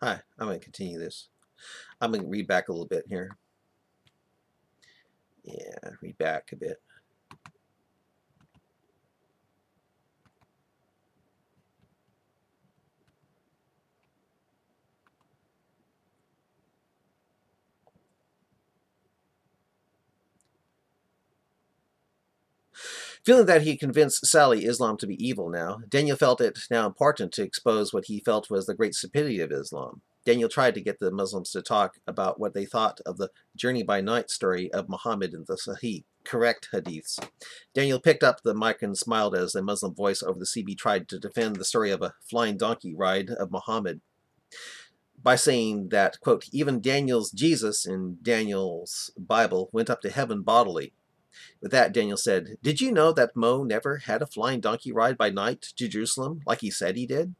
Hi, I'm going to continue this. I'm going to read back a little bit here. Yeah, read back a bit. Feeling that he convinced Sally Islam to be evil now, Daniel felt it now important to expose what he felt was the great stupidity of Islam. Daniel tried to get the Muslims to talk about what they thought of the journey by night story of Muhammad in the Sahih, correct hadiths. Daniel picked up the mic and smiled as a Muslim voice over the CB tried to defend the story of a flying donkey ride of Muhammad by saying that, quote, even Daniel's Jesus in Daniel's Bible went up to heaven bodily. With that, Daniel said, did you know that Mo never had a flying donkey ride by night to Jerusalem like he said he did?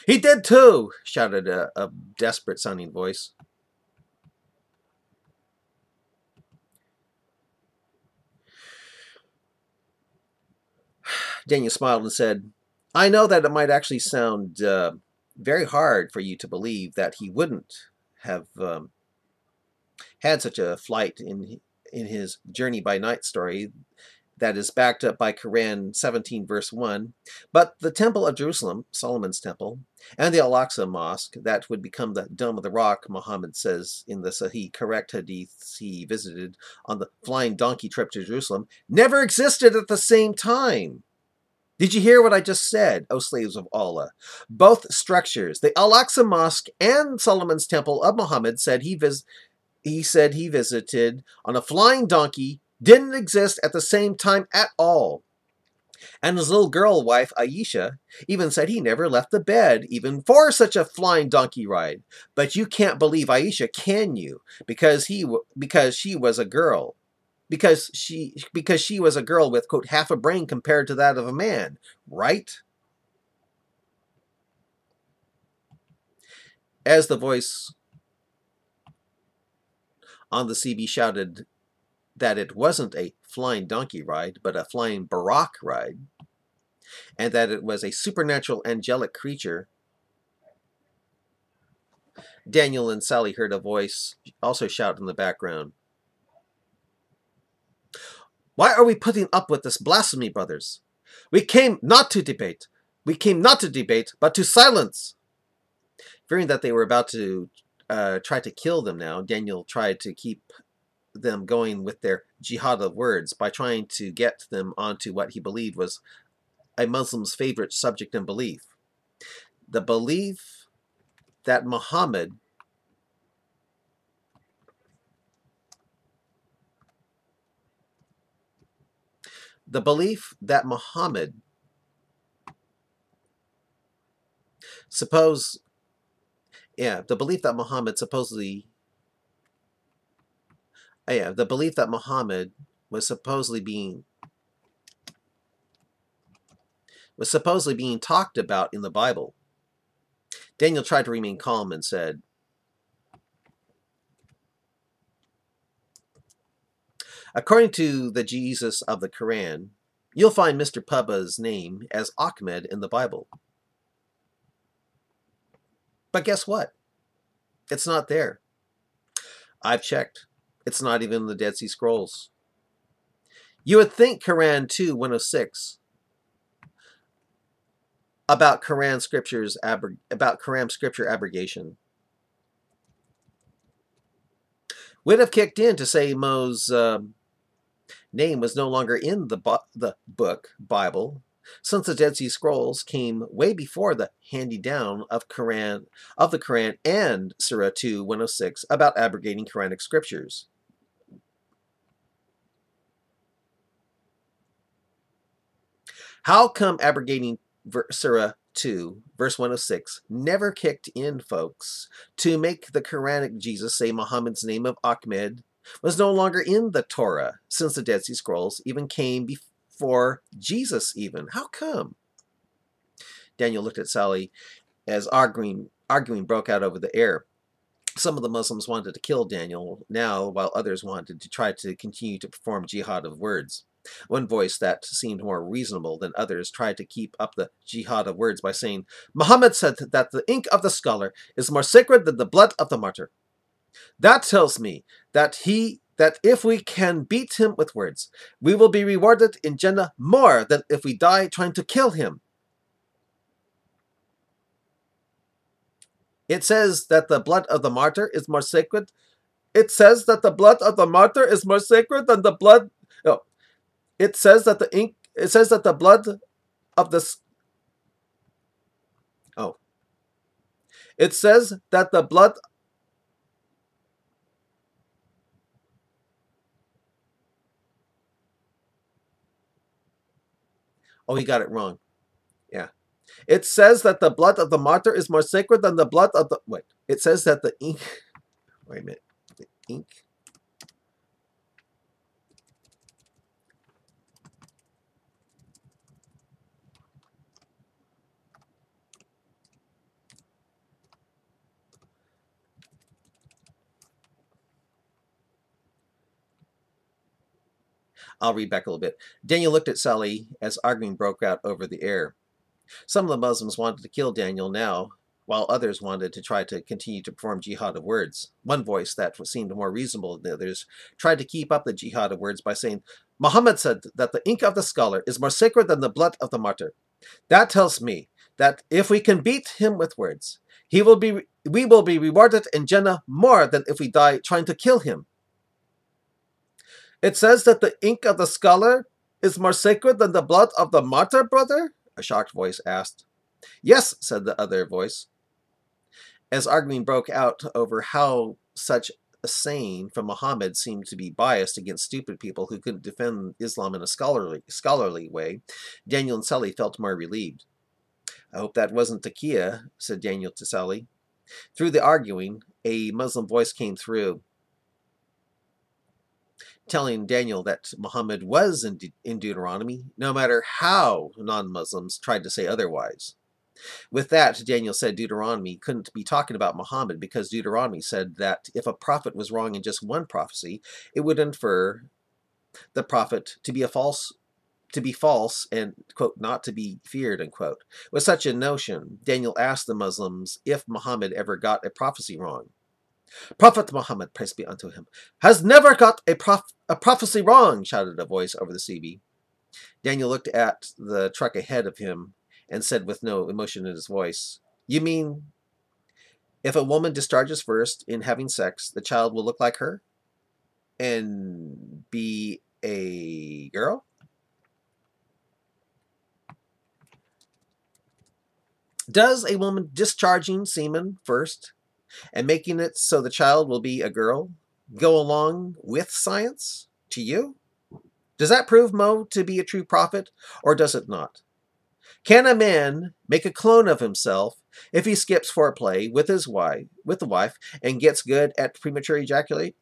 He did too, shouted a desperate-sounding voice. Daniel smiled and said, I know that it might actually sound very hard for you to believe that he wouldn't have had such a flight in his journey by night story that is backed up by Quran 17 verse 1, but the Temple of Jerusalem, Solomon's Temple, and the Al-Aqsa Mosque, that would become the Dome of the Rock, Muhammad says in the Sahih correct hadiths he visited on the flying donkey trip to Jerusalem, never existed at the same time. Did you hear what I just said, O slaves of Allah? Both structures, the Al-Aqsa Mosque and Solomon's Temple of Muhammad, said he visited on a flying donkey, didn't exist at the same time at all. And his little girl wife, Aisha, even said he never left the bed, even for such a flying donkey ride. But you can't believe Aisha, can you? Because she was a girl. Because she was a girl with, quote, half a brain compared to that of a man, right? As the voice on the CB shouted that it wasn't a flying donkey ride, but a flying Barak ride, and that it was a supernatural angelic creature, Daniel and Sally heard a voice also shout in the background, why are we putting up with this blasphemy, brothers? We came not to debate. We came not to debate, but to silence. Fearing that they were about to try to kill them now, Daniel tried to keep them going with their jihad of words by trying to get them onto what he believed was a Muslim's favorite subject and belief. The belief that Muhammad suppose the belief that Muhammad supposedly the belief that Muhammad was supposedly being talked about in the Bible. Daniel tried to remain calm and said, according to the Jesus of the Quran, you'll find Mr. Pubba's name as Ahmed in the Bible. But guess what? It's not there. I've checked. It's not even in the Dead Sea Scrolls. You would think Quran 2:106 about Quran scripture abrogation would have kicked in to say Mo's name was no longer in the book Bible, since the Dead Sea Scrolls came way before the handy-down of the Quran and Surah 2:106 about abrogating Quranic scriptures. How come abrogating Surah 2, verse 106, never kicked in, folks, to make the Quranic Jesus say Muhammad's name of Ahmed was no longer in the Torah, since the Dead Sea Scrolls even came before Jesus even? How come? Daniel looked at Sally as arguing broke out over the air. Some of the Muslims wanted to kill Daniel now, while others wanted to try to continue to perform jihad of words. One voice that seemed more reasonable than others tried to keep up the jihad of words by saying, Muhammad said that the ink of the scholar is more sacred than the blood of the martyr. That tells me that if we can beat him with words, we will be rewarded in Jannah more than if we die trying to kill him. It says that the blood of the martyr is more sacred. It says that the blood of the martyr is more sacred than the blood. No, it says that the ink. It says that the blood of the. Oh. It says that the blood. Oh, he got it wrong. Yeah. It says that the blood of the martyr is more sacred than the blood of the. Wait. It says that the ink. Wait a minute. The ink. I'll read back a little bit. Daniel looked at Sally as arguing broke out over the air. Some of the Muslims wanted to kill Daniel now, while others wanted to try to continue to perform jihad of words. One voice that seemed more reasonable than the others tried to keep up the jihad of words by saying, Muhammad said that the ink of the scholar is more sacred than the blood of the martyr. That tells me that if we can beat him with words, we will be rewarded in Jannah more than if we die trying to kill him. It says that the ink of the scholar is more sacred than the blood of the martyr, brother? A shocked voice asked. Yes, said the other voice. As arguing broke out over how such a saying from Muhammad seemed to be biased against stupid people who couldn't defend Islam in a scholarly way, Daniel and Sally felt more relieved. I hope that wasn't Takia, said Daniel to Sally. Through the arguing, a Muslim voice came through, telling Daniel that Muhammad was in Deuteronomy, no matter how non-Muslims tried to say otherwise. With that, Daniel said Deuteronomy couldn't be talking about Muhammad because Deuteronomy said that if a prophet was wrong in just one prophecy, it would infer the prophet to be false and, quote, not to be feared, unquote. With such a notion, Daniel asked the Muslims if Muhammad ever got a prophecy wrong. Prophet Muhammad, praise be unto him, has never got a prophecy wrong, shouted a voice over the CB. Daniel looked at the truck ahead of him and said with no emotion in his voice, You mean if a woman discharges first in having sex, the child will look like her and be a girl? Does a woman discharging semen first and making it so the child will be a girl go along with science to you? Does that prove Mo to be a true prophet, or does it not? Can a man make a clone of himself if he skips foreplay with the wife, and gets good at premature ejaculation?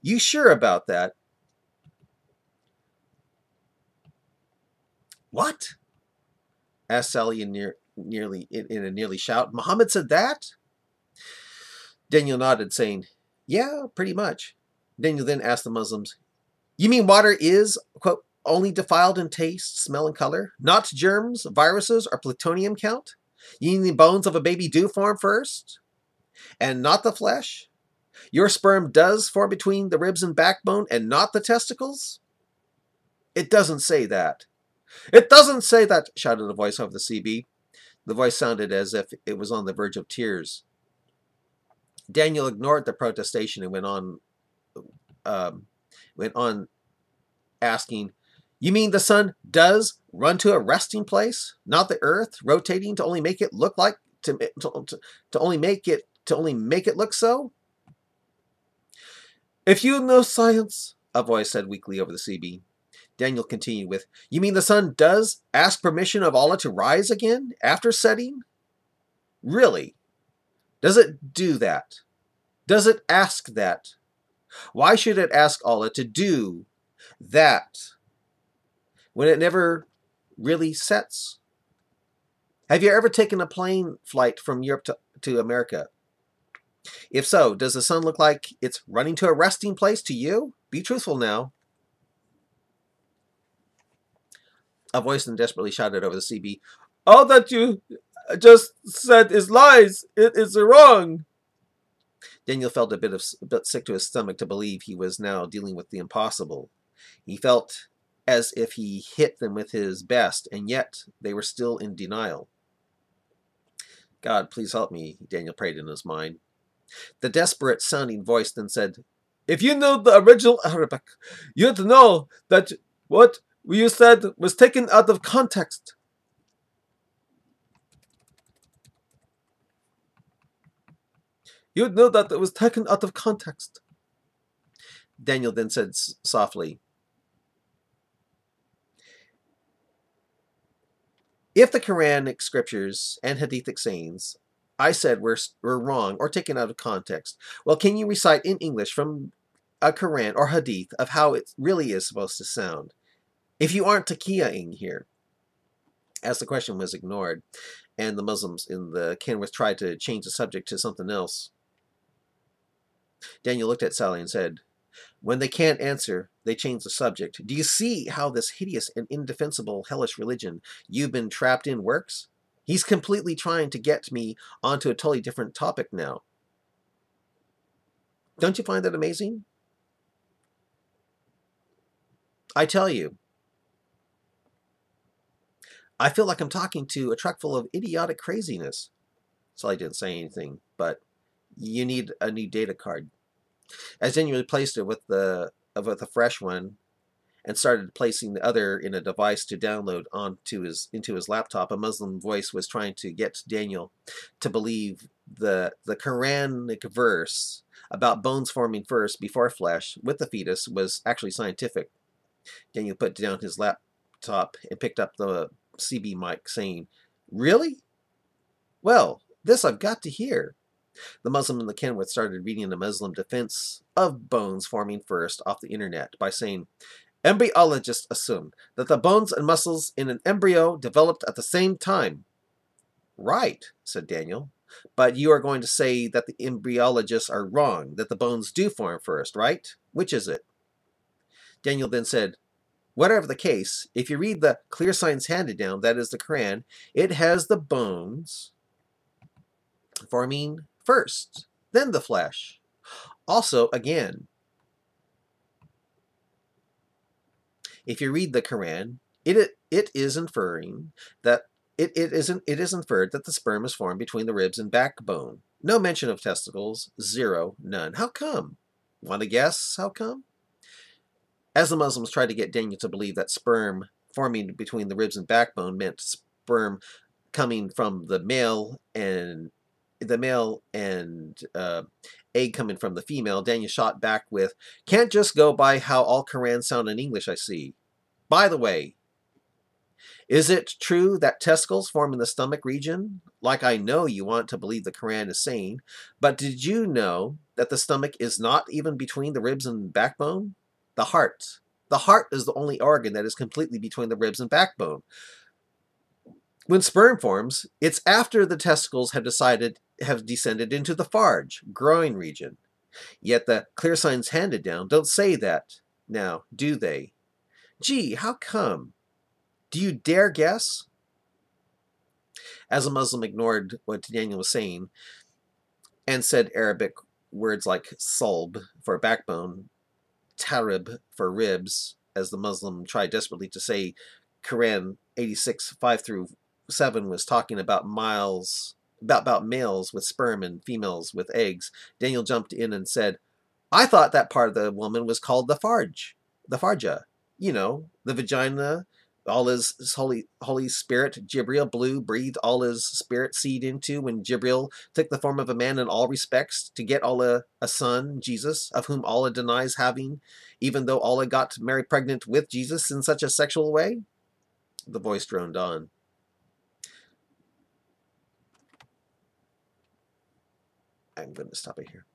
You sure about that? What? Asked Sally in a nearly shout. Muhammad said that? Daniel nodded, saying, Yeah, pretty much. Daniel then asked the Muslims, You mean water is, quote, only defiled in taste, smell, and color? Not germs, viruses, or plutonium count? You mean the bones of a baby do form first? And not the flesh? Your sperm does form between the ribs and backbone and not the testicles? It doesn't say that. It doesn't say that, shouted a voice over the CB. The voice sounded as if it was on the verge of tears. Daniel ignored the protestation and went on asking, You mean the sun does run to a resting place, not the earth rotating to only make it look like to only make it look so? If you know science, a voice said weakly over the CB. Daniel continued with, You mean the sun does ask permission of Allah to rise again after setting? Really? Does it do that? Does it ask that? Why should it ask Allah to do that when it never really sets? Have you ever taken a plane flight from Europe to America? If so, does the sun look like it's running to a resting place to you? Be truthful now. A voice then desperately shouted over the CB, all that you just said is lies. It is wrong. Daniel felt a bit sick to his stomach to believe he was now dealing with the impossible. He felt as if he hit them with his best, and yet they were still in denial. God, please help me, Daniel prayed in his mind. The desperate-sounding voice then said, if you knew the original Arabic, you'd know that what you said was taken out of context. You'd know that it was taken out of context. Daniel then said softly, if the Quranic scriptures and Hadithic sayings I said were wrong or taken out of context, well, can you recite in English from a Quran or Hadith of how it really is supposed to sound? If you aren't taqiyaing here. As the question was ignored, and the Muslims in the Kenworth tried to change the subject to something else, Daniel looked at Sally and said, when they can't answer, they change the subject. Do you see how this hideous and indefensible hellish religion you've been trapped in works? He's completely trying to get me onto a totally different topic now. Don't you find that amazing? I tell you, I feel like I'm talking to a truck full of idiotic craziness. Sally didn't say anything, but you need a new data card. As Daniel replaced it with a fresh one and started placing the other in a device to download into his laptop, a Muslim voice was trying to get Daniel to believe the Quranic verse about bones forming first before flesh with the fetus was actually scientific. Daniel put down his laptop and picked up the CB mic, saying, really? Well, this I've got to hear. The Muslim in the Kenworth started reading the Muslim defense of bones forming first off the internet by saying, embryologists assume that the bones and muscles in an embryo developed at the same time. Right, said Daniel. But you are going to say that the embryologists are wrong, that the bones do form first, right? Which is it? Daniel then said, whatever the case, if you read the clear signs handed down, that is the Quran, it has the bones forming first, then the flesh. Also, again, if you read the Quran, it is inferring that it is inferred that the sperm is formed between the ribs and backbone. No mention of testicles, zero, none. How come? Want to guess how come? As the Muslims tried to get Daniel to believe that sperm forming between the ribs and backbone meant sperm coming from the male and egg coming from the female, Daniel shot back with, can't just go by how all Qurans sound in English, I see. By the way, is it true that testicles form in the stomach region? Like I know you want to believe the Quran is saying, but did you know that the stomach is not even between the ribs and backbone? The heart. The heart is the only organ that is completely between the ribs and backbone. When sperm forms, it's after the testicles have descended into the farge, groin region. Yet the clear signs handed down don't say that. Now, do they? Gee, how come? Do you dare guess? As a Muslim ignored what Daniel was saying and said Arabic words like sulb for backbone, tarib for ribs, as the Muslim tried desperately to say Quran 86, 5-7 was talking about males with sperm and females with eggs, Daniel jumped in and said, I thought that part of the woman was called the farja. You know, the vagina, all his Holy Spirit, Jibril breathed all his spirit seed into when Jibril took the form of a man in all respects to get Allah a son, Jesus, of whom Allah denies having, even though Allah got Mary pregnant with Jesus in such a sexual way? The voice droned on. I'm going to stop it here.